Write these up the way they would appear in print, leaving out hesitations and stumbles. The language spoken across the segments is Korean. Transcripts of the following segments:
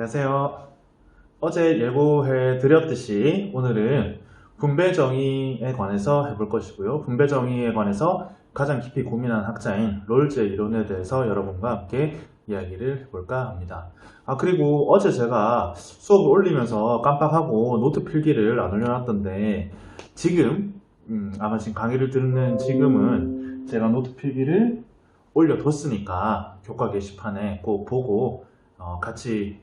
안녕하세요. 어제 예고해 드렸듯이 오늘은 분배정의에 관해서 해볼 것이고요. 분배정의에 관해서 가장 깊이 고민한 학자인 롤즈의 이론에 대해서 여러분과 함께 이야기를 해볼까 합니다. 그리고 어제 제가 수업을 올리면서 깜빡하고 노트 필기를 안 올려놨던데 지금 아마 지금 강의를 듣는 지금은 제가 노트 필기를 올려뒀으니까 교과 게시판에 꼭 보고 같이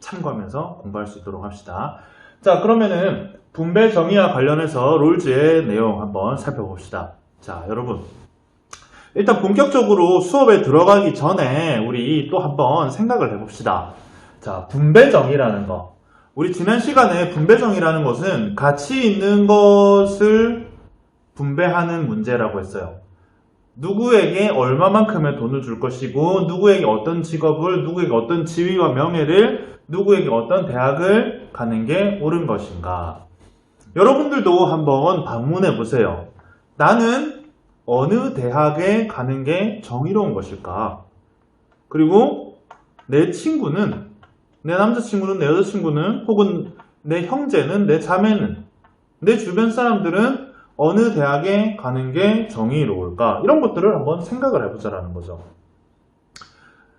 참고하면서 공부할 수 있도록 합시다. 자, 그러면은 분배 정의와 관련해서 롤즈의 내용 한번 살펴봅시다. 자, 여러분, 일단 본격적으로 수업에 들어가기 전에 우리 또 한번 생각을 해봅시다. 자, 분배 정의라는 거. 우리 지난 시간에 분배 정의라는 것은 가치 있는 것을 분배하는 문제라고 했어요. 누구에게 얼마만큼의 돈을 줄 것이고, 누구에게 어떤 직업을, 누구에게 어떤 지위와 명예를, 누구에게 어떤 대학을 가는 게 옳은 것인가. 여러분들도 한번 반문해 보세요. 나는 어느 대학에 가는 게 정의로운 것일까? 그리고 내 친구는, 내 남자친구는, 내 여자친구는, 혹은 내 형제는, 내 자매는, 내 주변 사람들은 어느 대학에 가는 게 정의로울까? 이런 것들을 한번 생각을 해보자라는 거죠.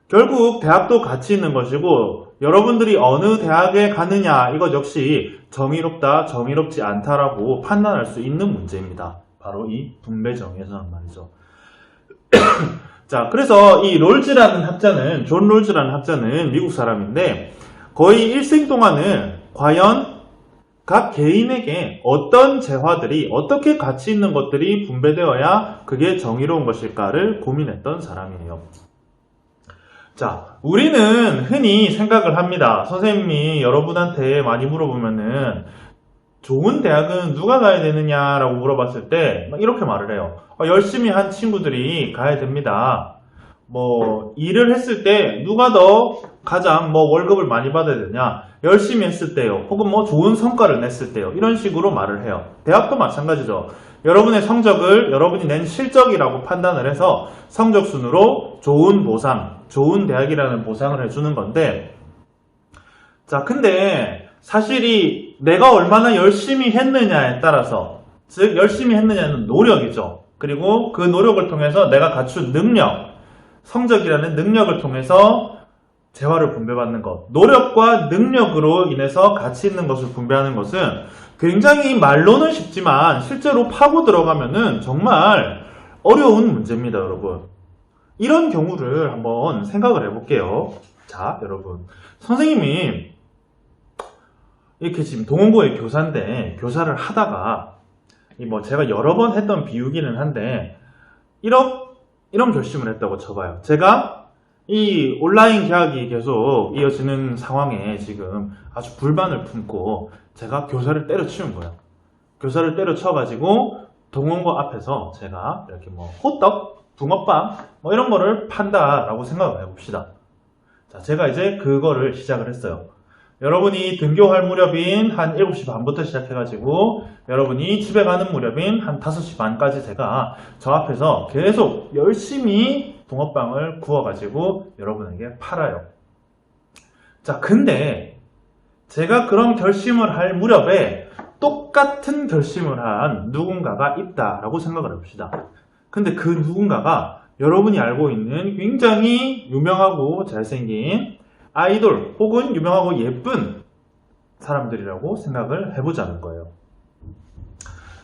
결국 대학도 가치 있는 것이고 여러분들이 어느 대학에 가느냐 이것 역시 정의롭다, 정의롭지 않다라고 판단할 수 있는 문제입니다. 바로 이 분배 정의에서는 말이죠. 자, 그래서 이 롤즈라는 학자는, 존 롤즈라는 학자는 미국 사람인데 거의 일생 동안은 과연 각 개인에게 어떤 재화들이, 어떻게 가치 있는 것들이 분배되어야 그게 정의로운 것일까를 고민했던 사람이에요. 자, 우리는 흔히 생각을 합니다. 선생님이 여러분한테 많이 물어보면은 좋은 대학은 누가 가야 되느냐라고 물어봤을 때 이렇게 말을 해요. 열심히 한 친구들이 가야 됩니다. 일을 했을 때 누가 더 가장 월급을 많이 받아야 되냐? 열심히 했을 때요. 혹은 좋은 성과를 냈을 때요. 이런 식으로 말을 해요. 대학도 마찬가지죠. 여러분의 성적을 여러분이 낸 실적이라고 판단을 해서 성적 순으로 좋은 보상, 좋은 대학이라는 보상을 해주는 건데, 자, 근데 사실이 내가 얼마나 열심히 했느냐에 따라서, 즉 열심히 했느냐는 노력이죠. 그리고 그 노력을 통해서 내가 갖춘 능력, 성적이라는 능력을 통해서 재화를 분배받는 것, 노력과 능력으로 인해서 가치 있는 것을 분배하는 것은 굉장히 말로는 쉽지만 실제로 파고 들어가면은 정말 어려운 문제입니다, 여러분. 이런 경우를 한번 생각을 해볼게요. 자, 여러분, 선생님이 이렇게 지금 동원고의 교사인데 교사를 하다가 제가 여러 번 했던 비유기는 한데 이런 결심을 했다고 쳐봐요. 제가 이 온라인 개학이 계속 이어지는 상황에 지금 아주 불만을 품고 제가 교사를 때려치운 거예요. 교사를 때려쳐가지고 동원고 앞에서 제가 이렇게 호떡, 붕어빵 이런 거를 판다라고 생각을 해봅시다. 자, 제가 이제 그거를 시작을 했어요. 여러분이 등교할 무렵인 한 7시 반부터 시작해가지고 여러분이 집에 가는 무렵인 한 5시 반까지 제가 저 앞에서 계속 열심히 붕어빵을 구워가지고 여러분에게 팔아요. 자, 근데 제가 그런 결심을 할 무렵에 똑같은 결심을 한 누군가가 있다라고 생각을 해봅시다. 근데 그 누군가가 여러분이 알고 있는 굉장히 유명하고 잘생긴 아이돌 혹은 유명하고 예쁜 사람들이라고 생각을 해보자는 거예요.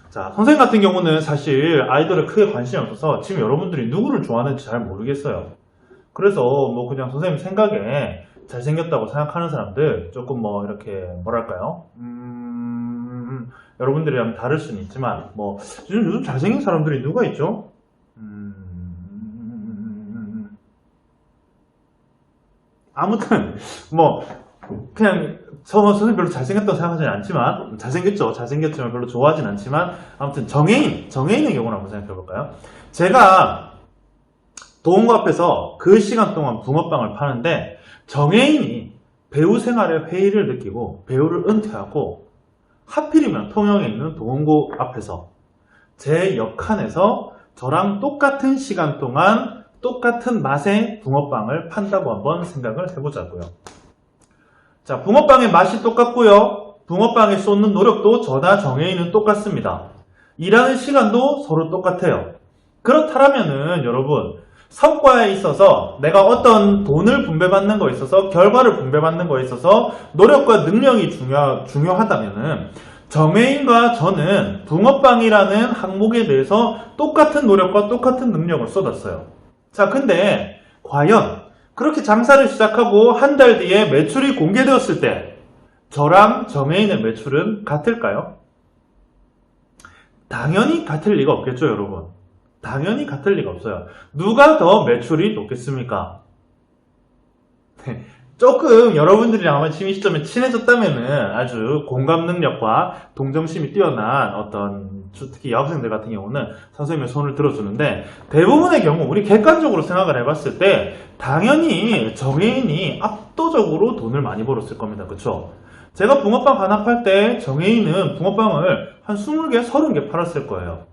자, 선생님 같은 경우는 사실 아이돌에 크게 관심이 없어서 지금 여러분들이 누구를 좋아하는지 잘 모르겠어요. 그래서 그냥 선생님 생각에 잘생겼다고 생각하는 사람들 조금 이렇게 뭐랄까요? 여러분들이랑 다를 수는 있지만 요즘 잘생긴 사람들이 누가 있죠? 아무튼 그냥 선생님 별로 잘생겼다고 생각하지는 않지만 잘생겼지만 별로 좋아하진 않지만 아무튼 정혜인의 경우를 한번 생각해볼까요? 제가 동원고 앞에서 그 시간 동안 붕어빵을 파는데 정혜인이 배우 생활의 회의를 느끼고 배우를 은퇴하고 하필이면 통영에 있는 동원고 앞에서 제 역할에서 저랑 똑같은 시간 동안 똑같은 맛의 붕어빵을 판다고 한번 생각을 해보자고요. 자, 붕어빵의 맛이 똑같고요. 붕어빵에 쏟는 노력도 저나 정혜인은 똑같습니다. 일하는 시간도 서로 똑같아요. 그렇다면은 여러분, 성과에 있어서 내가 어떤 돈을 분배받는 거에 있어서 결과를 분배받는 거에 있어서 노력과 능력이 중요하다면은 정혜인과 저는 붕어빵이라는 항목에 대해서 똑같은 노력과 똑같은 능력을 쏟았어요. 자, 근데 과연 그렇게 장사를 시작하고 한 달 뒤에 매출이 공개되었을 때 저랑 정혜인의 매출은 같을까요? 당연히 같을 리가 없겠죠, 여러분. 당연히 같을 리가 없어요. 누가 더 매출이 높겠습니까? 조금 여러분들이랑 아마 지금 이 시점에 친해졌다면은 아주 공감 능력과 동정심이 뛰어난 어떤 특히 여학생들 같은 경우는 선생님의 손을 들어주는데, 대부분의 경우 우리 객관적으로 생각을 해봤을 때 당연히 정혜인이 압도적으로 돈을 많이 벌었을 겁니다. 그쵸? 제가 붕어빵 하나 팔 때 정혜인은 붕어빵을 한 20개, 30개 팔았을 거예요.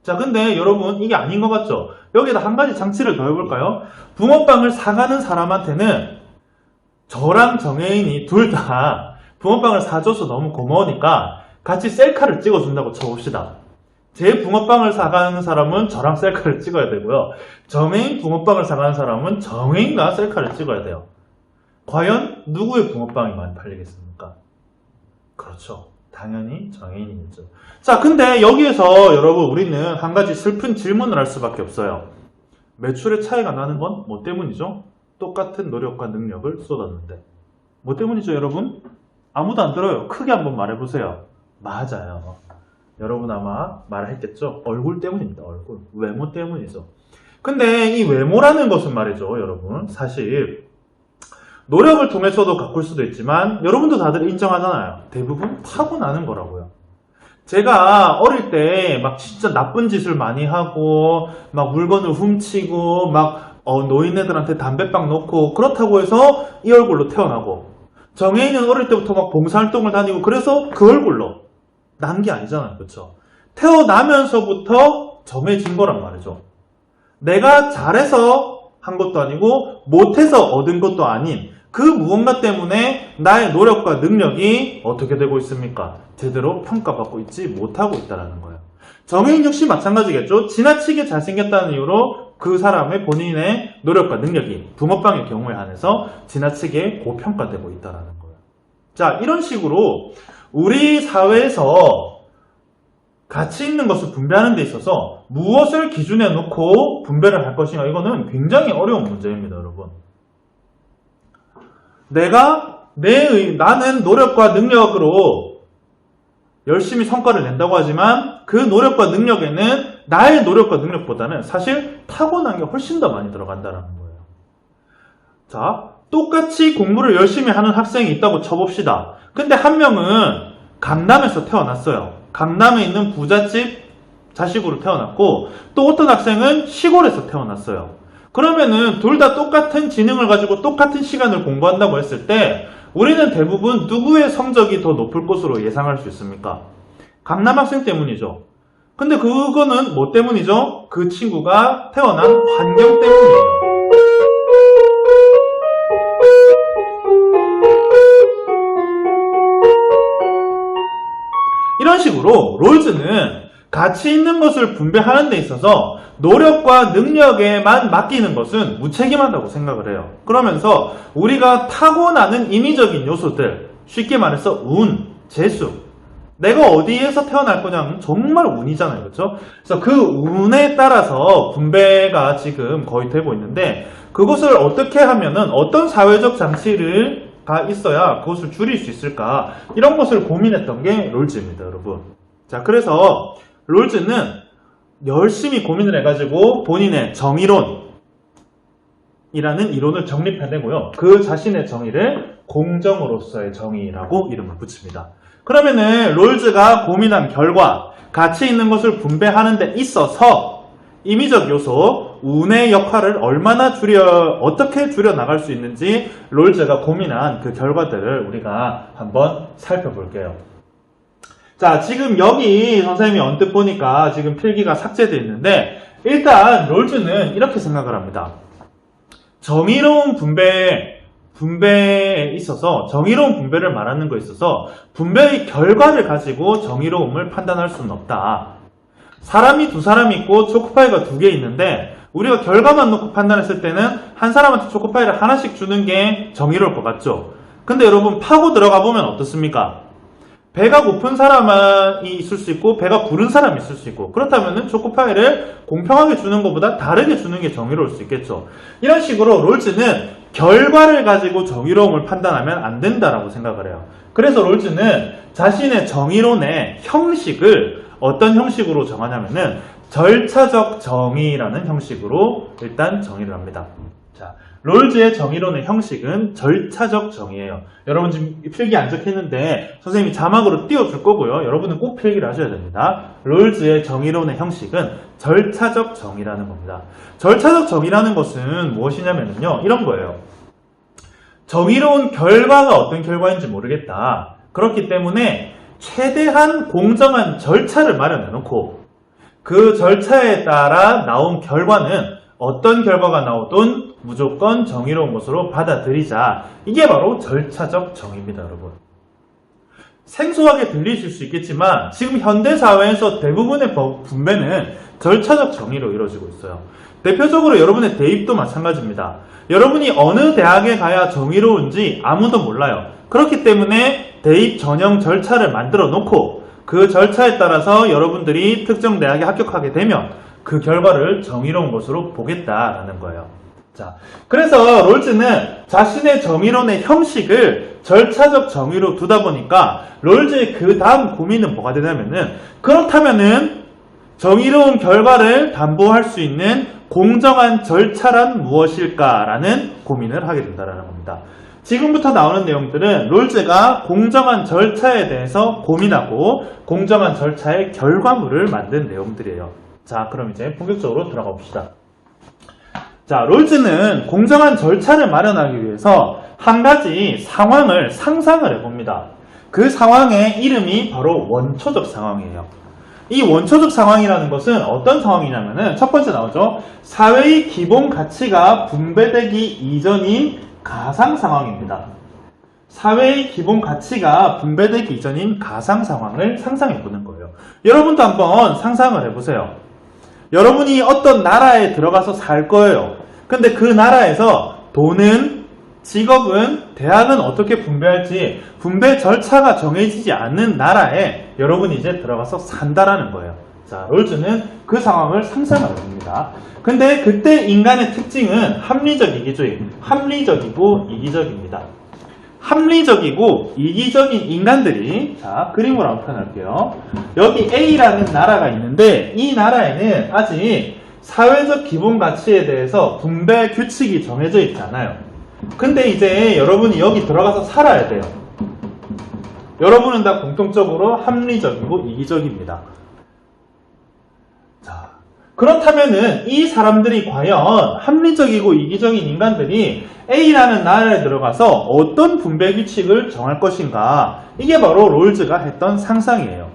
자, 근데 여러분 이게 아닌 것 같죠? 여기다 한 가지 장치를 더 해볼까요? 붕어빵을 사가는 사람한테는 저랑 정혜인이 둘 다 붕어빵을 사줘서 너무 고마우니까 같이 셀카를 찍어준다고 쳐봅시다. 제 붕어빵을 사가는 사람은 저랑 셀카를 찍어야 되고요. 정혜인 붕어빵을 사가는 사람은 정혜인과 셀카를 찍어야 돼요. 과연 누구의 붕어빵이 많이 팔리겠습니까? 그렇죠. 당연히 정혜인이겠죠. 자, 근데 여기에서 여러분 우리는 한 가지 슬픈 질문을 할 수밖에 없어요. 매출의 차이가 나는 건 뭐 때문이죠? 똑같은 노력과 능력을 쏟았는데. 뭐 때문이죠, 여러분? 아무도 안 들어요. 크게 한번 말해보세요. 맞아요. 여러분 아마 말했겠죠? 얼굴 때문입니다. 얼굴. 외모 때문이죠. 근데 이 외모라는 것은 말이죠, 여러분. 사실 노력을 통해서도 가꿀 수도 있지만 여러분도 다들 인정하잖아요. 대부분 타고나는 거라고요. 제가 어릴 때 막 진짜 나쁜 짓을 많이 하고 막 물건을 훔치고 막 노인네들한테 담배빵 놓고 그렇다고 해서 이 얼굴로 태어나고, 정혜인은 어릴 때부터 막 봉사활동을 다니고 그래서 그 얼굴로 난 게 아니잖아요. 그렇죠? 태어나면서부터 정해진 거란 말이죠. 내가 잘해서 한 것도 아니고 못해서 얻은 것도 아닌 그 무언가 때문에 나의 노력과 능력이 어떻게 되고 있습니까? 제대로 평가받고 있지 못하고 있다는 거예요. 정혜인 역시 마찬가지겠죠. 지나치게 잘생겼다는 이유로 그 사람의 본인의 노력과 능력이 붕어빵의 경우에 한해서 지나치게 고평가되고 있다는 거예요. 자, 이런 식으로 우리 사회에서 가치 있는 것을 분배하는 데 있어서 무엇을 기준에 놓고 분배를 할 것인가, 이거는 굉장히 어려운 문제입니다, 여러분. 나는 노력과 능력으로 열심히 성과를 낸다고 하지만 그 노력과 능력에는 나의 노력과 능력보다는 사실 타고난 게 훨씬 더 많이 들어간다는 거예요. 자, 똑같이 공부를 열심히 하는 학생이 있다고 쳐봅시다. 근데 한 명은 강남에서 태어났어요. 강남에 있는 부잣집 자식으로 태어났고, 또 어떤 학생은 시골에서 태어났어요. 그러면은 둘 다 똑같은 지능을 가지고 똑같은 시간을 공부한다고 했을 때 우리는 대부분 누구의 성적이 더 높을 것으로 예상할 수 있습니까? 강남 학생 때문이죠. 근데 그거는 뭐 때문이죠? 그 친구가 태어난 환경 때문이에요. 이런 식으로 롤즈는 가치 있는 것을 분배하는 데 있어서 노력과 능력에만 맡기는 것은 무책임하다고 생각을 해요. 그러면서 우리가 타고나는 인위적인 요소들, 쉽게 말해서 운, 재수, 내가 어디에서 태어날 거냐는 정말 운이잖아요. 그렇죠? 그래서 그 운에 따라서 분배가 지금 거의 되고 있는데, 그것을 어떻게 하면은 어떤 사회적 장치가 있어야 그것을 줄일 수 있을까, 이런 것을 고민했던 게 롤즈입니다, 여러분. 자, 그래서 롤즈는 열심히 고민을 해가지고 본인의 정의론이라는 이론을 정립해내고요. 그 자신의 정의를 공정으로서의 정의라고 이름을 붙입니다. 그러면은 롤즈가 고민한 결과 가치 있는 것을 분배하는 데 있어서 임의적 요소, 운의 역할을 얼마나 어떻게 줄여 나갈 수 있는지 롤즈가 고민한 그 결과들을 우리가 한번 살펴볼게요. 자, 지금 여기 선생님이 언뜻 보니까 지금 필기가 삭제되어 있는데, 일단 롤즈는 이렇게 생각을 합니다. 정의로운 분배에 있어서 정의로운 분배를 말하는 거에 있어서 분배의 결과를 가지고 정의로움을 판단할 수는 없다. 사람이 두 사람이 있고 초코파이가 두 개 있는데 우리가 결과만 놓고 판단했을 때는 한 사람한테 초코파이를 하나씩 주는 게 정의로울 것 같죠. 근데 여러분 파고 들어가 보면 어떻습니까? 배가 고픈 사람이 있을 수 있고 배가 부른 사람이 있을 수 있고 그렇다면 초코파이를 공평하게 주는 것보다 다르게 주는 게 정의로울 수 있겠죠. 이런 식으로 롤즈는 결과를 가지고 정의로움을 판단하면 안 된다라고 생각을 해요. 그래서 롤즈는 자신의 정의론의 형식을 어떤 형식으로 정하냐면은 절차적 정의라는 형식으로 일단 정의를 합니다. 자, 롤즈의 정의론의 형식은 절차적 정의예요. 여러분 지금 필기 안 적혀있는데 선생님이 자막으로 띄워줄 거고요. 여러분은 꼭 필기를 하셔야 됩니다. 롤즈의 정의론의 형식은 절차적 정의라는 겁니다. 절차적 정의라는 것은 무엇이냐면요. 이런 거예요. 정의로운 결과가 어떤 결과인지 모르겠다. 그렇기 때문에 최대한 공정한 절차를 마련해 놓고 그 절차에 따라 나온 결과는 어떤 결과가 나오든 무조건 정의로운 것으로 받아들이자. 이게 바로 절차적 정의입니다, 여러분. 생소하게 들리실 수 있겠지만 지금 현대사회에서 대부분의 분배는 절차적 정의로 이루어지고 있어요. 대표적으로 여러분의 대입도 마찬가지입니다. 여러분이 어느 대학에 가야 정의로운지 아무도 몰라요. 그렇기 때문에 대입 전형 절차를 만들어 놓고 그 절차에 따라서 여러분들이 특정 대학에 합격하게 되면 그 결과를 정의로운 것으로 보겠다라는 거예요. 자, 그래서 롤즈는 자신의 정의론의 형식을 절차적 정의로 두다 보니까 롤즈의 그 다음 고민은 뭐가 되냐면은 그렇다면은 정의로운 결과를 담보할 수 있는 공정한 절차란 무엇일까라는 고민을 하게 된다는 겁니다. 지금부터 나오는 내용들은 롤즈가 공정한 절차에 대해서 고민하고 공정한 절차의 결과물을 만든 내용들이에요. 자, 그럼 이제 본격적으로 들어가 봅시다. 자, 롤즈는 공정한 절차를 마련하기 위해서 한 가지 상황을 상상을 해봅니다. 그 상황의 이름이 바로 원초적 상황이에요. 이 원초적 상황이라는 것은 어떤 상황이냐면은 첫 번째 나오죠. 사회의 기본 가치가 분배되기 이전인 가상 상황입니다. 사회의 기본 가치가 분배되기 이전인 가상 상황을 상상해 보는 거예요. 여러분도 한번 상상을 해보세요. 여러분이 어떤 나라에 들어가서 살 거예요. 근데 그 나라에서 돈은, 직업은, 대학은 어떻게 분배할지 분배 절차가 정해지지 않는 나라에 여러분이 이제 들어가서 산다라는 거예요. 자, 롤즈는 그 상황을 상상을 해봅니다. 근데 그때 인간의 특징은 합리적 이기주의, 합리적이고 이기적입니다. 합리적이고 이기적인 인간들이, 자, 그림으로 한번 표현할게요. 여기 A라는 나라가 있는데 이 나라에는 아직 사회적 기본 가치에 대해서 분배 규칙이 정해져 있지 않아요. 근데 이제 여러분이 여기 들어가서 살아야 돼요. 여러분은 다 공통적으로 합리적이고 이기적입니다. 자, 그렇다면은 이 사람들이 과연 합리적이고 이기적인 인간들이 A라는 나라에 들어가서 어떤 분배 규칙을 정할 것인가? 이게 바로 롤즈가 했던 상상이에요.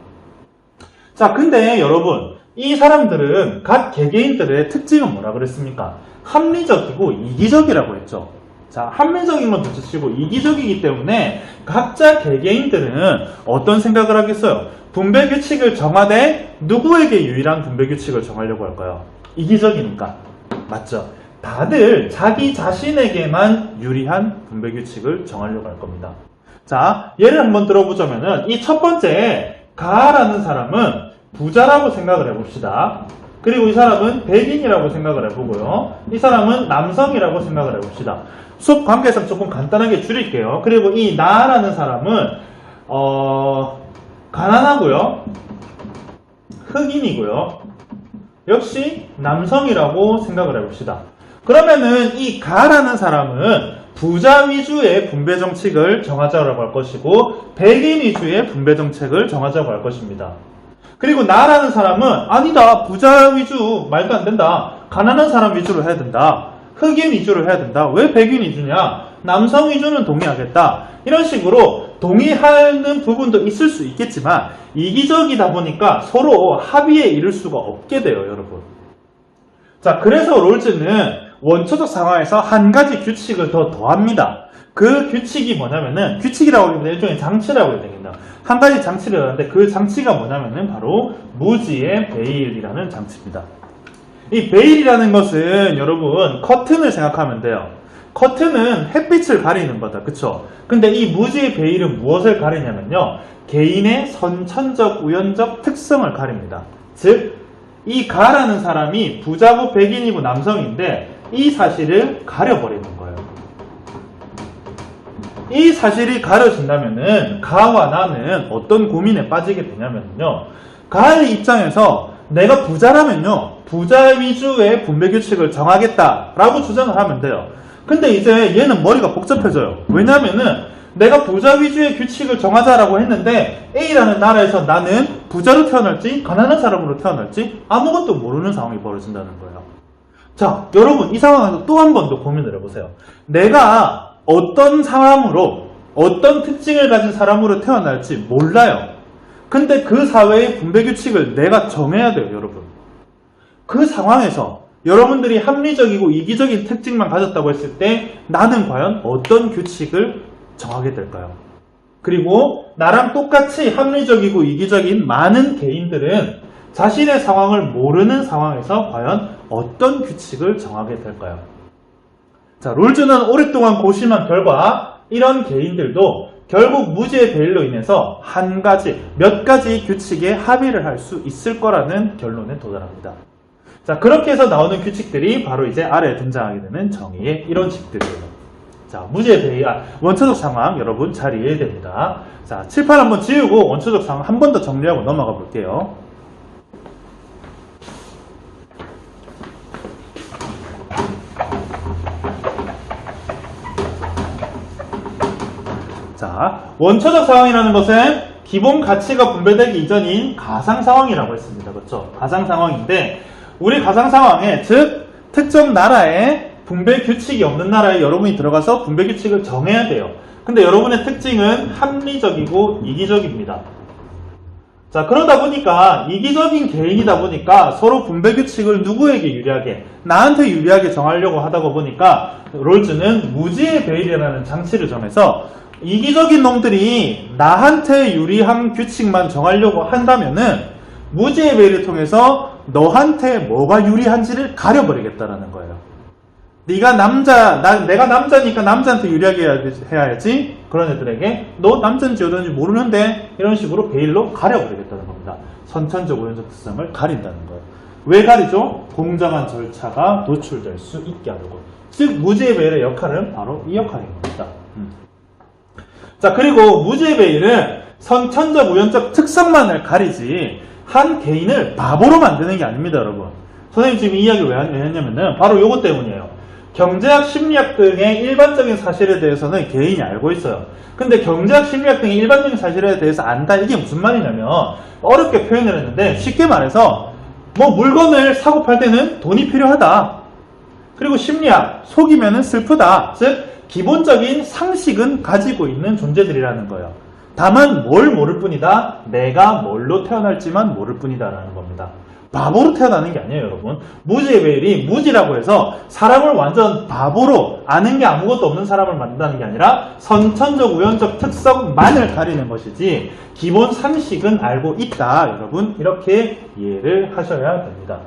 자, 근데 여러분, 이 사람들은 각 개개인들의 특징은 뭐라 그랬습니까? 합리적이고 이기적이라고 했죠. 자, 합리적인 건 둘째치고 이기적이기 때문에 각자 개개인들은 어떤 생각을 하겠어요? 분배 규칙을 정하되 누구에게 유일한 분배 규칙을 정하려고 할까요? 이기적이니까. 맞죠? 다들 자기 자신에게만 유리한 분배 규칙을 정하려고 할 겁니다. 자, 예를 한번 들어보자면은 이 첫 번째 가라는 사람은 부자라고 생각을 해봅시다. 그리고 이 사람은 백인이라고 생각을 해보고요. 이 사람은 남성이라고 생각을 해봅시다. 수업 관계상 조금 간단하게 줄일게요. 그리고 이 나라는 사람은 가난하고요. 흑인이고요. 역시 남성이라고 생각을 해봅시다. 그러면은 이 가라는 사람은 부자 위주의 분배 정책을 정하자고 할 것이고 백인 위주의 분배 정책을 정하자고 할 것입니다. 그리고 나라는 사람은 아니다. 부자 위주 말도 안 된다. 가난한 사람 위주로 해야 된다. 흑인 위주로 해야 된다. 왜 백인 위주냐? 남성 위주는 동의하겠다. 이런 식으로 동의하는 부분도 있을 수 있겠지만 이기적이다 보니까 서로 합의에 이를 수가 없게 돼요, 여러분. 자, 그래서 롤즈는 원초적 상황에서 한 가지 규칙을 더 더합니다. 그 규칙이 뭐냐면은, 규칙이라고 하기보다 일종의 장치라고 해야 되겠네요. 한 가지 장치를 하는데 그 장치가 뭐냐면은 바로 무지의 베일이라는 장치입니다. 이 베일이라는 것은 여러분 커튼을 생각하면 돼요. 커튼은 햇빛을 가리는 거다. 그쵸? 근데 이 무지의 베일은 무엇을 가리냐면요. 개인의 선천적, 우연적 특성을 가립니다. 즉, 이 가라는 사람이 부자고 백인이고 남성인데 이 사실을 가려버리는 거예요. 이 사실이 가려진다면은 가와 나는 어떤 고민에 빠지게 되냐면요. 가의 입장에서 내가 부자라면요. 부자 위주의 분배 규칙을 정하겠다라고 주장을 하면 돼요. 근데 이제 얘는 머리가 복잡해져요. 왜냐면은 내가 부자 위주의 규칙을 정하자라고 했는데 A라는 나라에서 나는 부자로 태어날지 가난한 사람으로 태어날지 아무것도 모르는 상황이 벌어진다는 거예요. 자, 여러분 이 상황에서 또 한 번 더 고민을 해보세요. 내가 어떤 사람으로 어떤 특징을 가진 사람으로 태어날지 몰라요. 근데 그 사회의 분배 규칙을 내가 정해야 돼요, 여러분. 그 상황에서 여러분들이 합리적이고 이기적인 특징만 가졌다고 했을 때 나는 과연 어떤 규칙을 정하게 될까요? 그리고 나랑 똑같이 합리적이고 이기적인 많은 개인들은 자신의 상황을 모르는 상황에서 과연 어떤 규칙을 정하게 될까요? 자, 롤즈는 오랫동안 고심한 결과 이런 개인들도 결국 무지의 베일로 인해서 몇 가지 규칙에 합의를 할 수 있을 거라는 결론에 도달합니다. 자, 그렇게 해서 나오는 규칙들이 바로 이제 아래에 등장하게 되는 정의의 이론칙들이에요. 자, 무지의 베일, 원초적 상황 여러분 잘 이해해야 됩니다. 자, 칠판 한번 지우고 원초적 상황 한 번 더 정리하고 넘어가 볼게요. 자, 원초적 상황이라는 것은 기본 가치가 분배되기 이전인 가상 상황이라고 했습니다. 그렇죠? 가상 상황인데 우리 가상 상황에 즉 특정 나라에 분배 규칙이 없는 나라에 여러분이 들어가서 분배 규칙을 정해야 돼요. 근데 여러분의 특징은 합리적이고 이기적입니다. 자, 그러다 보니까 이기적인 개인이다 보니까 서로 분배 규칙을 누구에게 유리하게, 나한테 유리하게 정하려고 하다 보니까 롤즈는 무지의 베일이라는 장치를 정해서 이기적인 놈들이 나한테 유리한 규칙만 정하려고 한다면은 무지의 베일을 통해서 너한테 뭐가 유리한지를 가려버리겠다라는 거예요. 내가 남자니까 남자한테 유리하게 해야지. 그런 애들에게 너 남자인지 여자인지 모르는데 이런 식으로 베일로 가려버리겠다는 겁니다. 선천적 우연적 특성을 가린다는 거예요. 왜 가리죠? 공정한 절차가 노출될 수 있게 하려고. 즉 무지의 베일의 역할은 바로 이 역할인 겁니다. 자, 그리고 무지의 베일은 선천적 우연적 특성만을 가리지 한 개인을 바보로 만드는 게 아닙니다, 여러분. 선생님 지금 이 이야기를 왜 했냐면은 바로 요것 때문이에요. 경제학, 심리학 등의 일반적인 사실에 대해서는 개인이 알고 있어요. 근데 경제학, 심리학 등의 일반적인 사실에 대해서 안다, 이게 무슨 말이냐면 어렵게 표현을 했는데 쉽게 말해서 뭐 물건을 사고 팔 때는 돈이 필요하다. 그리고 심리학, 속이면은 슬프다. 즉 기본적인 상식은 가지고 있는 존재들이라는 거예요. 다만 뭘 모를 뿐이다. 내가 뭘로 태어날지만 모를 뿐이다 라는 겁니다. 바보로 태어나는 게 아니에요, 여러분. 무지의 베일이 무지라고 해서 사람을 완전 바보로 아는 게 아무것도 없는 사람을 만든다는 게 아니라 선천적 우연적 특성만을 가리는 것이지 기본 상식은 알고 있다. 여러분 이렇게 이해를 하셔야 됩니다.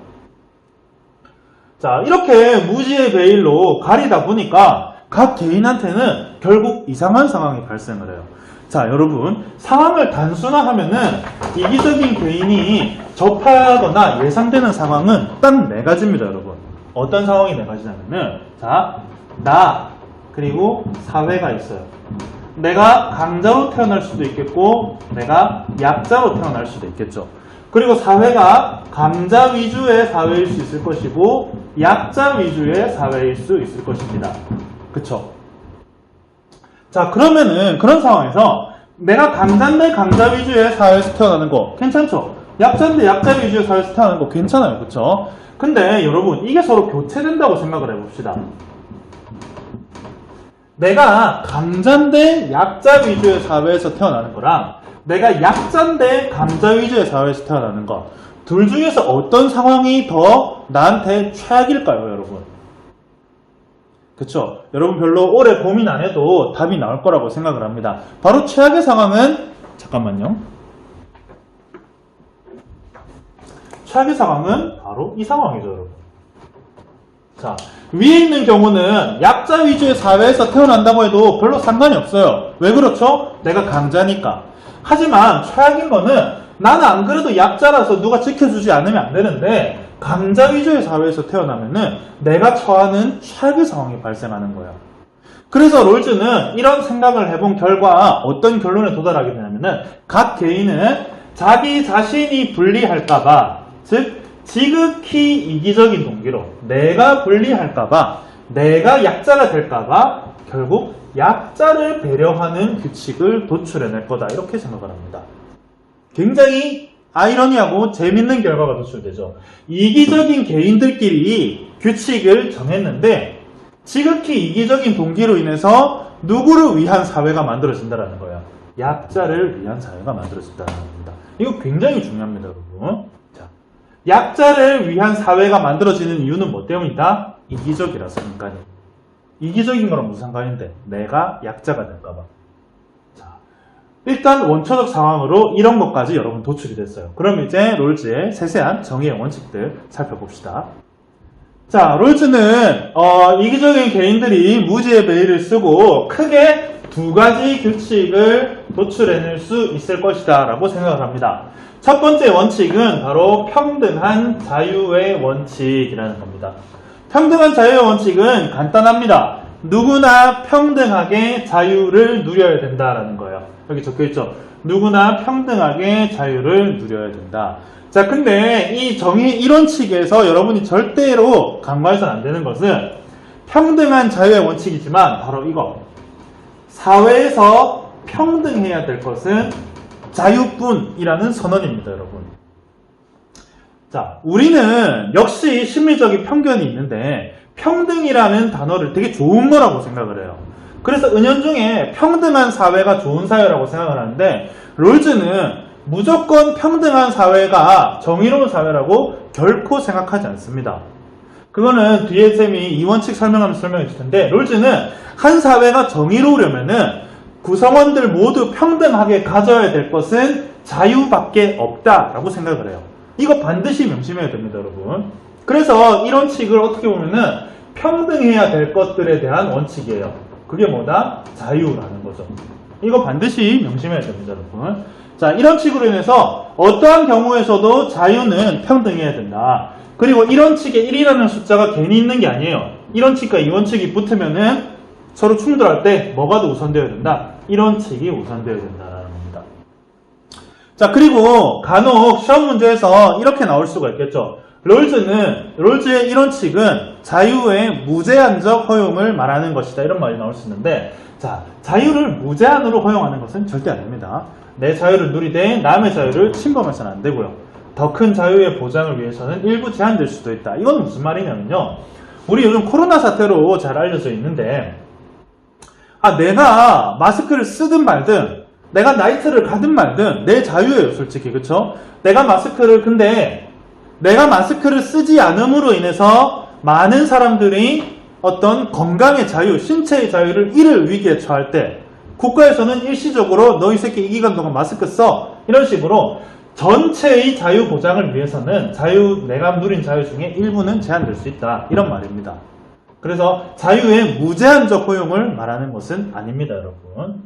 자, 이렇게 무지의 베일로 가리다 보니까 각 개인한테는 결국 이상한 상황이 발생을 해요. 자, 여러분 상황을 단순화하면은 이기적인 개인이 접하거나 예상되는 상황은 딱 네 가지입니다, 여러분. 어떤 상황이 네 가지냐면은 자, 나 그리고 사회가 있어요. 내가 강자로 태어날 수도 있겠고 내가 약자로 태어날 수도 있겠죠. 그리고 사회가 강자 위주의 사회일 수 있을 것이고 약자 위주의 사회일 수 있을 것입니다. 그쵸? 자, 그러면은 그런 상황에서 내가 강자인데 강자 위주의 사회에서 태어나는 거 괜찮죠? 약자인데 약자 위주의 사회에서 태어나는 거 괜찮아요. 그쵸? 근데 여러분 이게 서로 교체된다고 생각을 해봅시다. 내가 강자인데 약자 위주의 사회에서 태어나는 거랑 내가 약자인데 강자 위주의 사회에서 태어나는 거 둘 중에서 어떤 상황이 더 나한테 최악일까요, 여러분? 그쵸? 여러분 별로 오래 고민 안 해도 답이 나올 거라고 생각을 합니다. 바로 최악의 상황은, 잠깐만요. 최악의 상황은 바로 이 상황이죠, 여러분. 자, 위에 있는 경우는 약자 위주의 사회에서 태어난다고 해도 별로 상관이 없어요. 왜 그렇죠? 내가 강자니까. 하지만 최악인 거는 나는 안 그래도 약자라서 누가 지켜주지 않으면 안 되는데 강자 위주의 사회에서 태어나면은 내가 처하는 최악의 상황이 발생하는 거예요. 그래서 롤즈는 이런 생각을 해본 결과 어떤 결론에 도달하게 되냐면은 각 개인은 자기 자신이 불리할까봐, 즉 지극히 이기적인 동기로 내가 불리할까봐, 내가 약자가 될까봐 결국 약자를 배려하는 규칙을 도출해낼 거다, 이렇게 생각을 합니다. 굉장히 아이러니하고 재밌는 결과가 도출되죠. 이기적인 개인들끼리 규칙을 정했는데 지극히 이기적인 동기로 인해서 누구를 위한 사회가 만들어진다는 거예요. 약자를 위한 사회가 만들어진다는 겁니다. 이거 굉장히 중요합니다, 여러분. 자, 약자를 위한 사회가 만들어지는 이유는 뭐 때문이다? 이기적이라서, 인간이. 이기적인 거랑 무슨 상관인데? 내가 약자가 될까봐. 자, 일단 원초적 상황으로 이런 것까지 여러분 도출이 됐어요. 그럼 이제 롤즈의 세세한 정의의 원칙들 살펴봅시다. 자, 롤즈는 이기적인 개인들이 무지의 베일을 쓰고 크게 두 가지 규칙을 도출해낼 수 있을 것이다 라고 생각을 합니다. 첫 번째 원칙은 바로 평등한 자유의 원칙이라는 겁니다. 평등한 자유의 원칙은 간단합니다. 누구나 평등하게 자유를 누려야 된다라는 거예요. 여기 적혀있죠. 누구나 평등하게 자유를 누려야 된다. 자, 근데 이 정의 이론칙에서 여러분이 절대로 간과해서는 안 되는 것은 평등한 자유의 원칙이지만 바로 이거. 사회에서 평등해야 될 것은 자유뿐이라는 선언입니다, 여러분. 자, 우리는 역시 심리적인 편견이 있는데 평등이라는 단어를 되게 좋은 거라고 생각을 해요. 그래서 은연중에 평등한 사회가 좋은 사회라고 생각을 하는데 롤즈는 무조건 평등한 사회가 정의로운 사회라고 결코 생각하지 않습니다. 그거는 뒤에 쌤이 이 원칙 설명하면서 설명해 줄 텐데 롤즈는 한 사회가 정의로우려면은 구성원들 모두 평등하게 가져야 될 것은 자유밖에 없다라고 생각을 해요. 이거 반드시 명심해야 됩니다, 여러분. 그래서 이런 칙을 어떻게 보면은 평등해야 될 것들에 대한 원칙이에요. 그게 뭐다? 자유라는 거죠. 이거 반드시 명심해야 됩니다, 여러분. 자, 이런 칙으로 인해서 어떠한 경우에서도 자유는 평등해야 된다. 그리고 이런 칙에 1이라는 숫자가 괜히 있는 게 아니에요. 이런 칙과 이 원칙이 붙으면은 서로 충돌할 때 뭐가 더 우선되어야 된다? 이런 칙이 우선되어야 된다라는 겁니다. 자, 그리고 간혹 시험 문제에서 이렇게 나올 수가 있겠죠. 롤즈의 이런 칙은 자유의 무제한적 허용을 말하는 것이다. 이런 말이 나올 수 있는데, 자, 자유를 무제한으로 허용하는 것은 절대 아닙니다. 내 자유를 누리되 남의 자유를 침범해서는 안 되고요. 더 큰 자유의 보장을 위해서는 일부 제한될 수도 있다. 이건 무슨 말이냐면요. 우리 요즘 코로나 사태로 잘 알려져 있는데, 내가 마스크를 쓰든 말든, 내가 나이트를 가든 말든 내 자유예요, 솔직히. 그쵸? 내가 마스크를 쓰지 않음으로 인해서 많은 사람들이 어떤 건강의 자유, 신체의 자유를 잃을 위기에 처할 때 국가에서는 일시적으로 너 이 새끼 이 기간 동안 마스크 써, 이런 식으로 전체의 자유 보장을 위해서는 내가 누린 자유 중에 일부는 제한될 수 있다, 이런 말입니다. 그래서 자유의 무제한적 허용을 말하는 것은 아닙니다, 여러분.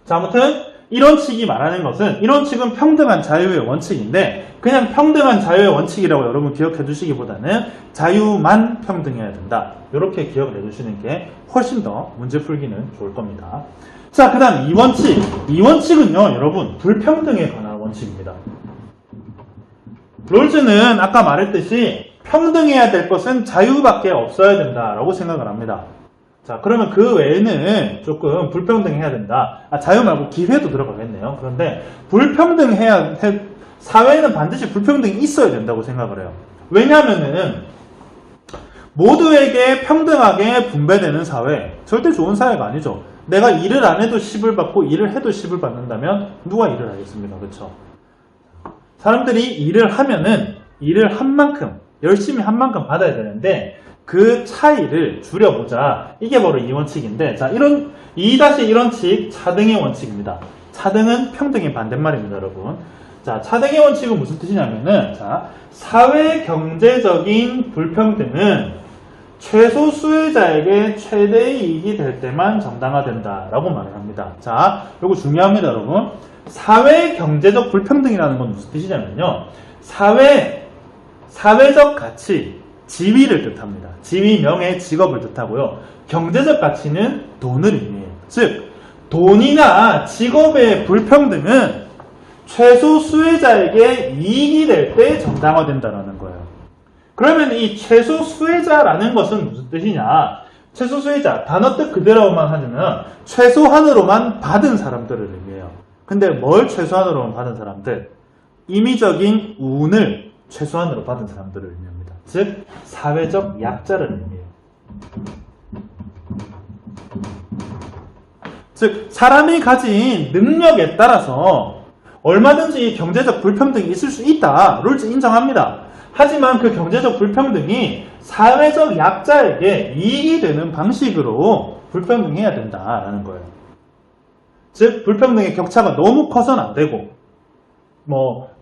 자, 아무튼 이런 칙이 말하는 것은, 이런 칙은 평등한 자유의 원칙인데 그냥 평등한 자유의 원칙이라고 여러분 기억해 두시기보다는 자유만 평등해야 된다, 이렇게 기억을 해 두시는 게 훨씬 더 문제 풀기는 좋을 겁니다. 자, 그 다음 2원칙. 2원칙은요, 여러분, 불평등에 관한 원칙입니다. 롤즈는 아까 말했듯이 평등해야 될 것은 자유밖에 없어야 된다라고 생각을 합니다. 자, 그러면 그 외에는 조금 불평등해야 된다. 자유 말고 기회도 들어가겠네요. 그런데 사회에는 반드시 불평등이 있어야 된다고 생각을 해요. 왜냐하면은 모두에게 평등하게 분배되는 사회, 절대 좋은 사회가 아니죠. 내가 일을 안 해도 10을 받고 일을 해도 10을 받는다면 누가 일을 하겠습니까? 그렇죠? 사람들이 일을 하면은 일을 한 만큼, 열심히 한 만큼 받아야 되는데 그 차이를 줄여보자. 이게 바로 이 원칙인데, 자, 2-1원칙 차등의 원칙입니다. 차등은 평등의 반대말입니다, 여러분. 자, 차등의 원칙은 무슨 뜻이냐면은, 자, 사회 경제적인 불평등은 최소 수혜자에게 최대의 이익이 될 때만 정당화된다라고 말을 합니다. 자, 이거 중요합니다, 여러분. 사회 경제적 불평등이라는 건 무슨 뜻이냐면요. 사회적 가치, 지위를 뜻합니다. 지위, 명예, 직업을 뜻하고요. 경제적 가치는 돈을 의미해요. 즉, 돈이나 직업의 불평등은 최소 수혜자에게 이익이 될 때 정당화된다는 거예요. 그러면 이 최소 수혜자라는 것은 무슨 뜻이냐? 최소 수혜자, 단어 뜻 그대로만 하면 최소한으로만 받은 사람들을 의미해요. 근데 뭘 최소한으로만 받은 사람들? 임의적인 운을 최소한으로 받은 사람들을 의미합니다. 즉, 사회적 약자를 의미해요. 즉, 사람이 가진 능력에 따라서 얼마든지 경제적 불평등이 있을 수 있다. 룰즈 인정합니다. 하지만 그 경제적 불평등이 사회적 약자에게 이익이 되는 방식으로 불평등해야 된다라는 거예요. 즉, 불평등의 격차가 너무 커서는 안 되고,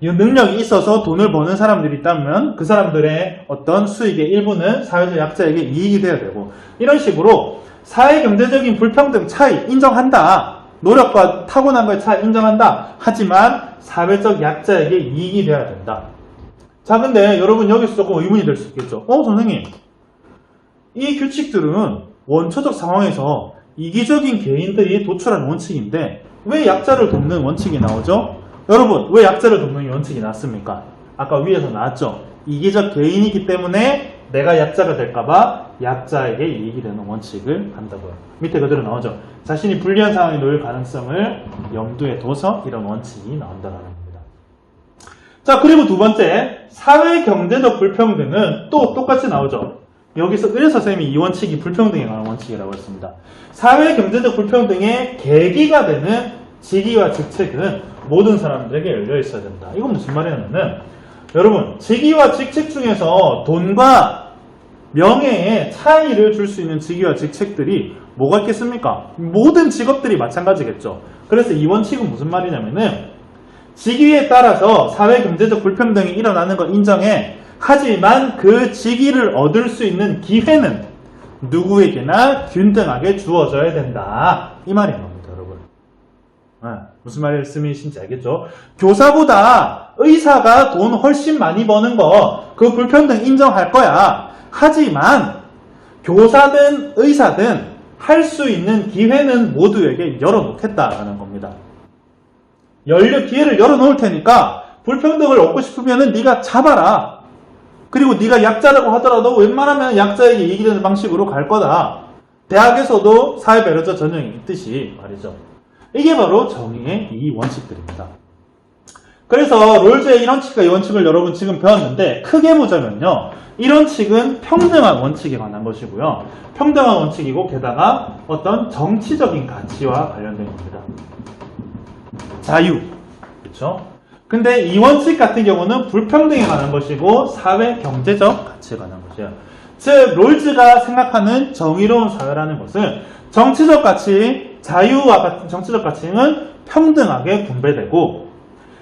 능력이 있어서 돈을 버는 사람들이 있다면 그 사람들의 어떤 수익의 일부는 사회적 약자에게 이익이 돼야 되고, 이런 식으로 사회 경제적인 불평등 차이 인정한다. 노력과 타고난 거의 차이 인정한다. 하지만 사회적 약자에게 이익이 돼야 된다. 자, 근데 여러분 여기서 조금 의문이 될 수 있겠죠. 선생님, 이 규칙들은 원초적 상황에서 이기적인 개인들이 도출한 원칙인데 왜 약자를 돕는 원칙이 나오죠? 여러분, 왜 약자를 돕는 원칙이 나왔습니까? 아까 위에서 나왔죠. 이기적 개인이기 때문에 내가 약자가 될까봐 약자에게 이익이 되는 원칙을 한다고요. 밑에 그대로 나오죠. 자신이 불리한 상황에 놓일 가능성을 염두에 둬서 이런 원칙이 나온다는 겁니다. 자, 그리고 두 번째, 사회 경제적 불평등은 또 똑같이 나오죠. 여기서 그래서 선생님이 이 원칙이 불평등에 관한 원칙이라고 했습니다. 사회 경제적 불평등의 계기가 되는 직위와 직책은 모든 사람들에게 열려 있어야 된다. 이건 무슨 말이냐면은, 여러분, 직위와 직책 중에서 돈과 명예의 차이를 줄 수 있는 직위와 직책들이 뭐가 있겠습니까? 모든 직업들이 마찬가지겠죠. 그래서 이 원칙은 무슨 말이냐면은, 직위에 따라서 사회 경제적 불평등이 일어나는 건 인정해. 하지만 그 직위를 얻을 수 있는 기회는 누구에게나 균등하게 주어져야 된다. 이 말인 겁니다, 여러분. 무슨 말씀이신지 알겠죠? 교사보다 의사가 돈 훨씬 많이 버는 거, 그 불평등 인정할 거야. 하지만 교사든 의사든 할 수 있는 기회는 모두에게 열어놓겠다라는 겁니다. 기회를 열어놓을 테니까 불평등을 얻고 싶으면 네가 잡아라. 그리고 네가 약자라고 하더라도 웬만하면 약자에게 이익이 되는 방식으로 갈 거다. 대학에서도 사회배려자 전형이 있듯이 말이죠. 이게 바로 정의의 이 원칙들입니다. 그래서 롤즈의 이 원칙과 이 원칙을 여러분 지금 배웠는데 크게 보자면요. 이 원칙은 평등한 원칙에 관한 것이고요. 평등한 원칙이고 게다가 어떤 정치적인 가치와 관련된 겁니다. 자유. 그렇죠? 근데 이 원칙 같은 경우는 불평등에 관한 것이고 사회 경제적 가치에 관한 것이에요. 즉 롤즈가 생각하는 정의로운 사회라는 것은 정치적 가치, 자유와 같은 정치적 가치는 평등하게 분배되고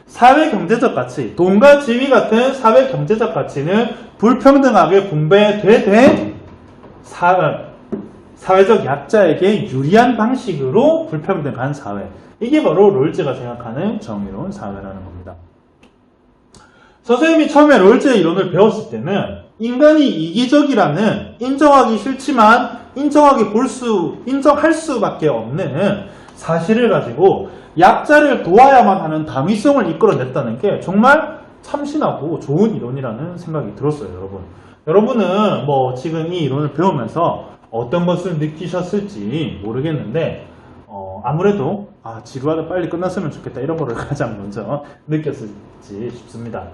사회 경제적 가치, 돈과 지위 같은 사회 경제적 가치는 불평등하게 분배되되 사회적 약자에게 유리한 방식으로 불평등한 사회. 이게 바로 롤즈가 생각하는 정의로운 사회라는 겁니다. 선생님이 처음에 롤즈의 이론을 배웠을 때는 인간이 이기적이라는 인정하기 싫지만 인정할 수밖에 없는 사실을 가지고 약자를 도와야만 하는 당위성을 이끌어냈다는 게 정말 참신하고 좋은 이론이라는 생각이 들었어요, 여러분. 여러분은 지금 이 이론을 배우면서 어떤 것을 느끼셨을지 모르겠는데 아무래도 지루하다 빨리 끝났으면 좋겠다 이런 거를 가장 먼저 느꼈을지 싶습니다.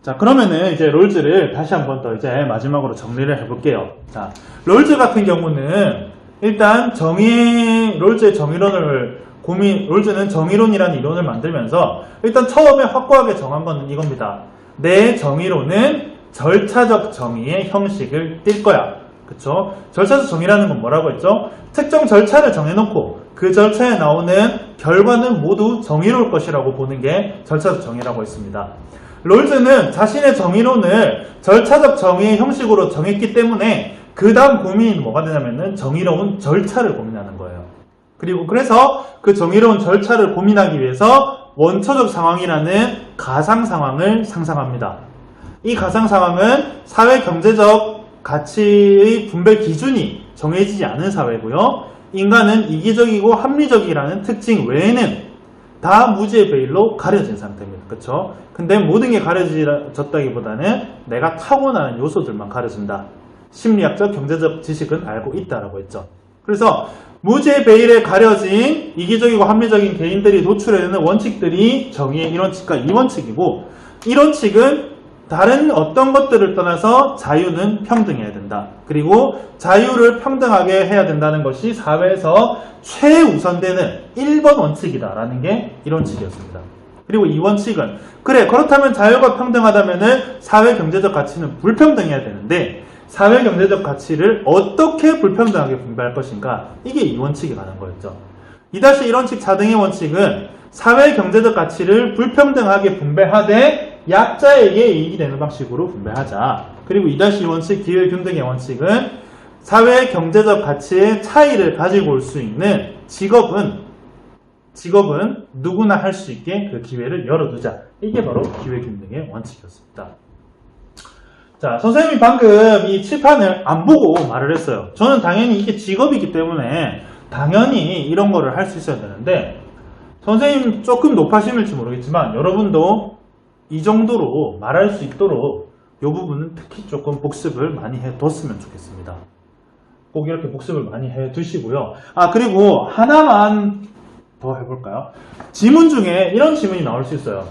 자, 그러면은 이제 롤즈를 다시 한 번 더 이제 마지막으로 정리를 해볼게요. 자, 롤즈 같은 경우는 일단 롤즈의 정의론을 롤즈는 정의론이라는 이론을 만들면서 일단 처음에 확고하게 정한 거는 이겁니다. 내 정의론은 절차적 정의의 형식을 띌 거야. 그쵸? 절차적 정의라는 건 뭐라고 했죠? 특정 절차를 정해놓고 그 절차에 나오는 결과는 모두 정의로울 것이라고 보는 게 절차적 정의라고 했습니다. 롤즈는 자신의 정의론을 절차적 정의의 형식으로 정했기 때문에 그 다음 고민이 뭐가 되냐면은 정의로운 절차를 고민하는 거예요. 그리고 그래서 그 정의로운 절차를 고민하기 위해서 원초적 상황이라는 가상 상황을 상상합니다. 이 가상 상황은 사회 경제적 가치의 분별 기준이 정해지지 않은 사회고요. 인간은 이기적이고 합리적이라는 특징 외에는 다 무지의 베일로 가려진 상태입니다. 그쵸? 근데 모든 게 가려졌다기보다는 내가 타고나는 요소들만 가려진다. 심리학적, 경제적 지식은 알고 있다라고 했죠. 그래서 무지의 베일에 가려진 이기적이고 합리적인 개인들이 도출해내는 원칙들이 정의의 1원칙과 2원칙이고 1원칙은 다른 어떤 것들을 떠나서 자유는 평등해야 된다. 그리고 자유를 평등하게 해야 된다는 것이 사회에서 최우선되는 1번 원칙이다라는 게 1원칙이었습니다. 그리고 2원칙은 그래 그렇다면 자유가 평등하다면은 사회 경제적 가치는 불평등해야 되는데 사회 경제적 가치를 어떻게 불평등하게 분배할 것인가 이게 2원칙이 가는 거였죠. 2-1원칙 자등의 원칙은 사회 경제적 가치를 불평등하게 분배하되 약자에게 이익이 되는 방식으로 분배하자. 그리고 2-2원칙 기회균등의 원칙은 사회 경제적 가치의 차이를 가지고 올 수 있는 직업은 누구나 할 수 있게 그 기회를 열어두자. 이게 바로 기회균등의 원칙이었습니다. 자, 선생님이 방금 이 칠판을 안 보고 말을 했어요. 저는 당연히 이게 직업이기 때문에 당연히 이런 거를 할 수 있어야 되는데 선생님 조금 높아심일지 모르겠지만 여러분도 이 정도로 말할 수 있도록 이 부분은 특히 조금 복습을 많이 해뒀으면 좋겠습니다. 꼭 이렇게 복습을 많이 해두시고요. 아, 그리고 하나만 더 해볼까요? 지문 중에 이런 지문이 나올 수 있어요.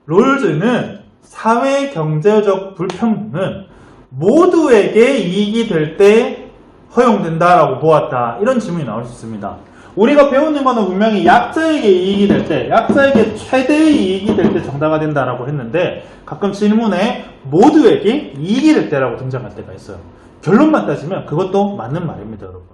롤즈는 사회 경제적 불평등은 모두에게 이익이 될 때 허용된다라고 보았다. 이런 지문이 나올 수 있습니다. 우리가 배우는 거는 분명히 약자에게 이익이 될 때, 약자에게 최대의 이익이 될 때 정당화 된다라고 했는데 가끔 질문에 모두에게 이익이 될 때라고 등장할 때가 있어요. 결론만 따지면 그것도 맞는 말입니다, 여러분.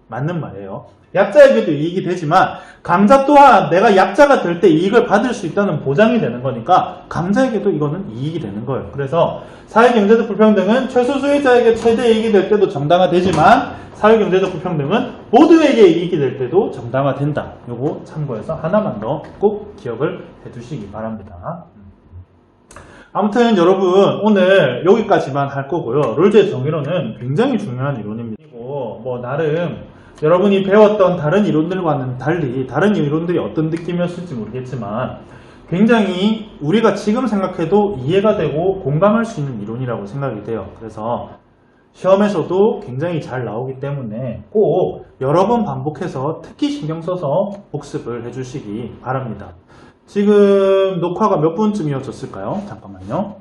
맞는 말이에요. 약자에게도 이익이 되지만 강자 또한 내가 약자가 될 때 이익을 받을 수 있다는 보장이 되는 거니까 강자에게도 이거는 이익이 되는 거예요. 그래서 사회경제적 불평등은 최소 수혜자에게 최대 이익이 될 때도 정당화되지만 사회경제적 불평등은 모두에게 이익이 될 때도 정당화된다. 요거 참고해서 하나만 더 꼭 기억을 해두시기 바랍니다. 아무튼 여러분 오늘 여기까지만 할 거고요. 롤즈의 정의론은 굉장히 중요한 이론입니다. 그리고 뭐 나름 여러분이 배웠던 다른 이론들과는 달리 다른 이론들이 어떤 느낌이었을지 모르겠지만 굉장히 우리가 지금 생각해도 이해가 되고 공감할 수 있는 이론이라고 생각이 돼요. 그래서 시험에서도 굉장히 잘 나오기 때문에 꼭 여러 번 반복해서 특히 신경 써서 복습을 해주시기 바랍니다. 지금 녹화가 몇 분쯤 이어졌을까요? 잠깐만요.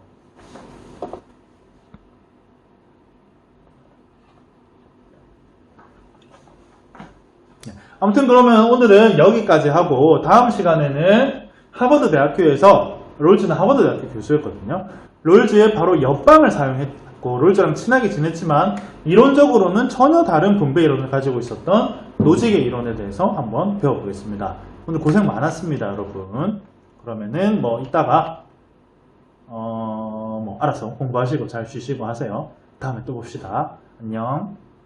아무튼 그러면 오늘은 여기까지 하고 다음 시간에는 하버드 대학교에서 롤즈는 하버드 대학교 교수였거든요. 롤즈의 바로 옆방을 사용했고 롤즈랑 친하게 지냈지만 이론적으로는 전혀 다른 분배 이론을 가지고 있었던 노직의 이론에 대해서 한번 배워보겠습니다. 오늘 고생 많았습니다, 여러분. 그러면은 뭐 이따가 알아서 공부하시고 잘 쉬시고 하세요. 다음에 또 봅시다. 안녕.